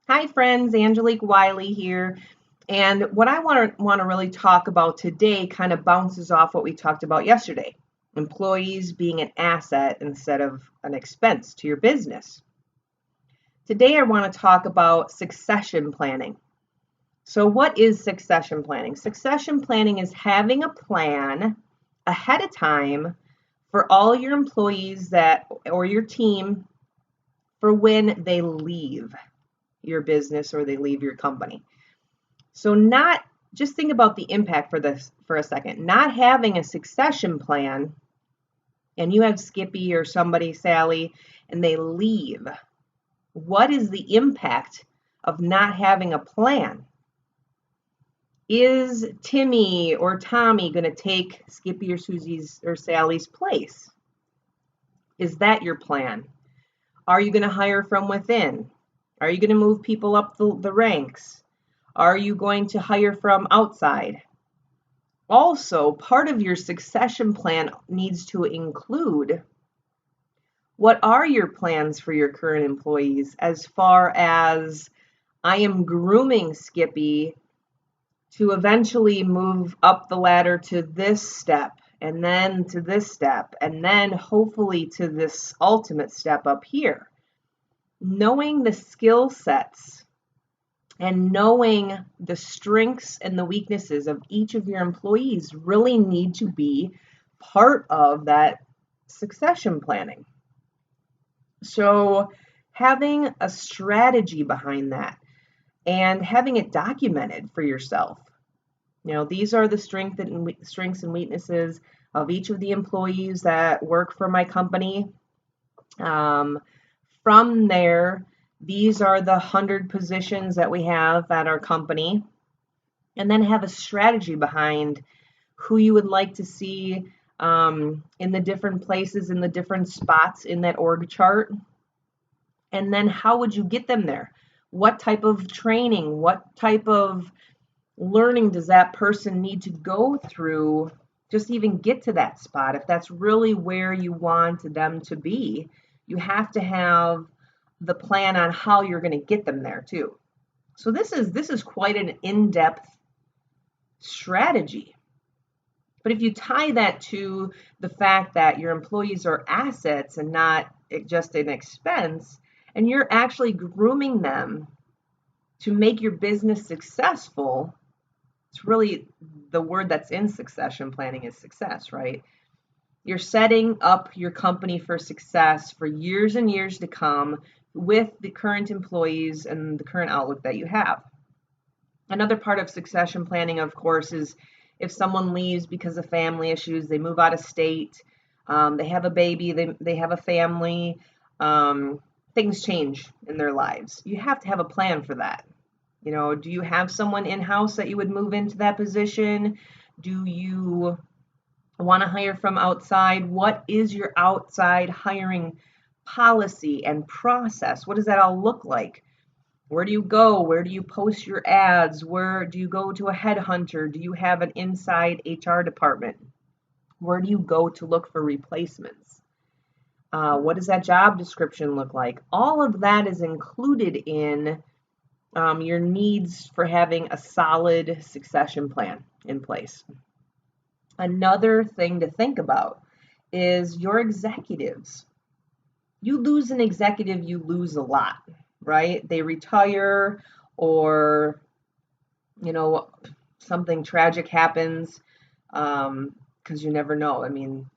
Hi, friends. Angelique Wiley here. And what I want to really talk about today kind of bounces off what we talked about yesterday. Employees being an asset instead of an expense to your business. Today, I want to talk about succession planning. So, what is succession planning? Succession planning is having a plan ahead of time for all your employees that or your team for when they leave your business or they leave your company. So not just think about the impact for this for a second. Not having a succession plan and you have Skippy or somebody, Sally, and they leave. What is the impact of not having a plan? Is Timmy or Tommy going to take Skippy or Susie's or Sally's place? Is that your plan? Are you going to hire from within? Are you going to move people up the ranks? Are you going to hire from outside? Also, part of your succession plan needs to include what are your plans for your current employees as far as I am grooming Skippy to eventually move up the ladder to this step and then to this step and then hopefully to this ultimate step up here. Knowing the skill sets and knowing the strengths and the weaknesses of each of your employees really need to be part of that succession planning. So, having a strategy behind that and having it documented for yourself. These are the strengths and weaknesses of each of the employees that work for my company. From there, these are the 100 positions that we have at our company, and then have a strategy behind who you would like to see in the different places, in the different spots in that org chart. And then how would you get them there? What type of training, what type of learning does that person need to go through just even get to that spot? If that's really where you want them to be, you have to have the plan on how you're going to get them there too. So this is quite an in-depth strategy. But if you tie that to the fact that your employees are assets and not just an expense, and you're actually grooming them to make your business successful, it's really the word that's in succession planning is success, right? You're setting up your company for success for years and years to come with the current employees and the current outlook that you have. Another part of succession planning, of course, is if someone leaves because of family issues, they move out of state, they have a baby, they have a family, things change in their lives. You have to have a plan for that. Do you have someone in-house that you would move into that position? Do you want to hire from outside? What is your outside hiring policy and process? What does that all look like? Where do you go? Where do you post your ads? Where do you go to a headhunter? Do you have an inside HR department? Where do you go to look for replacements? What does that job description look like? All of that is included in your needs for having a solid succession plan in place. Another thing to think about is your executives. You lose an executive, you lose a lot, right? They retire or, something tragic happens because you never know. I mean,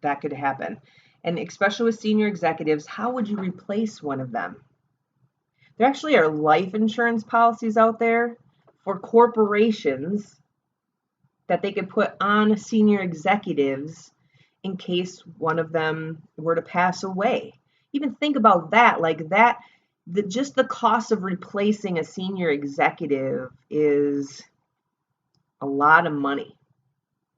that could happen. And especially with senior executives, how would you replace one of them? There actually are life insurance policies out there for corporations that they could put on senior executives in case one of them were to pass away. Even think about that, like that, just the cost of replacing a senior executive is a lot of money.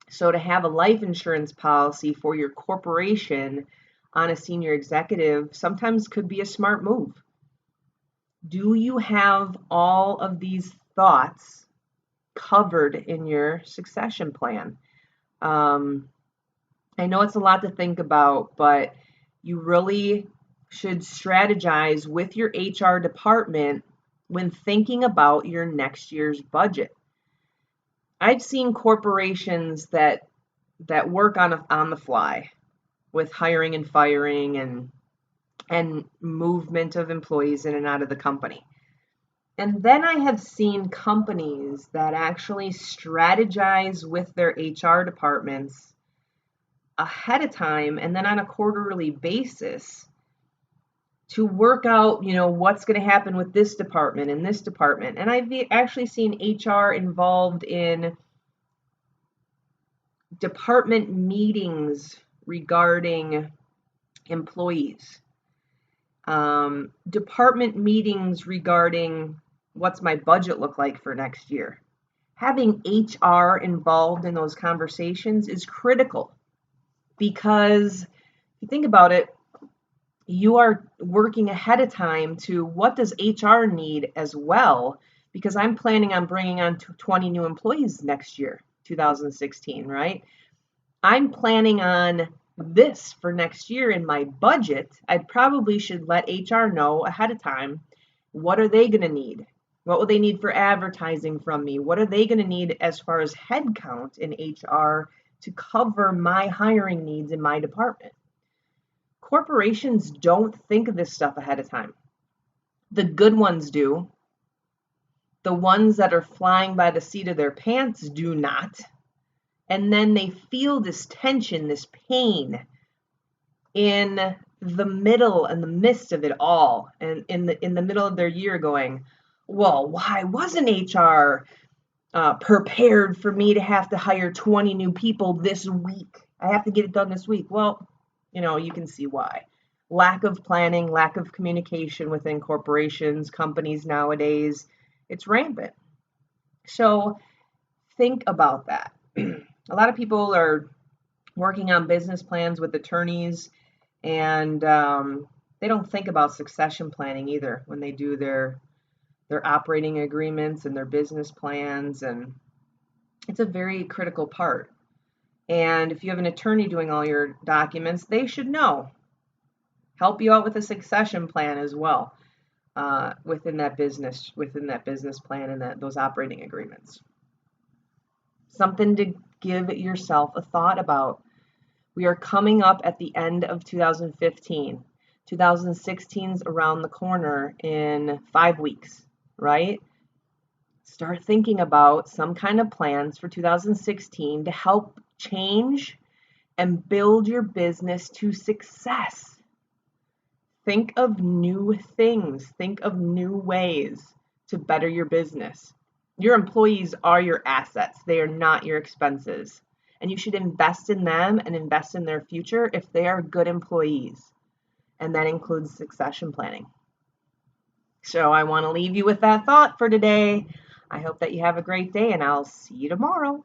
So to have a life insurance policy for your corporation on a senior executive sometimes could be a smart move. Do you have all of these thoughts covered in your succession plan? I know it's a lot to think about, but you really should strategize with your HR department when thinking about your next year's budget. I've seen corporations that work on the fly with hiring and firing and movement of employees in and out of the company. And then I have seen companies that actually strategize with their HR departments ahead of time and then on a quarterly basis to work out, what's going to happen with this department and this department. And I've actually seen HR involved in department meetings regarding employees, department meetings regarding what's my budget look like for next year. Having HR involved in those conversations is critical because if you think about it, you are working ahead of time to what does HR need as well, because I'm planning on bringing on 20 new employees next year, 2016, right? I'm planning on this for next year in my budget. I probably should let HR know ahead of time, what are they going to need? What will they need for advertising from me? What are they going to need as far as headcount in HR to cover my hiring needs in my department? Corporations don't think of this stuff ahead of time. The good ones do. The ones that are flying by the seat of their pants do not. And then they feel this tension, this pain in the middle and the midst of it all, and in the middle of their year going, well, why wasn't HR prepared for me to have to hire 20 new people this week? I have to get it done this week. Well, you can see why. Lack of planning, lack of communication within corporations, companies nowadays, it's rampant. So think about that. A lot of people are working on business plans with attorneys, and they don't think about succession planning either when they do their operating agreements and their business plans, and it's a very critical part. And if you have an attorney doing all your documents, they should know. Help you out with a succession plan as well within that business plan and those operating agreements. Something to give yourself a thought about. We are coming up at the end of 2015. 2016's around the corner in 5 weeks, right? Start thinking about some kind of plans for 2016 to help change and build your business to success. Think of new things. Think of new ways to better your business. Your employees are your assets. They are not your expenses. And you should invest in them and invest in their future if they are good employees. And that includes succession planning. So I want to leave you with that thought for today. I hope that you have a great day, and I'll see you tomorrow.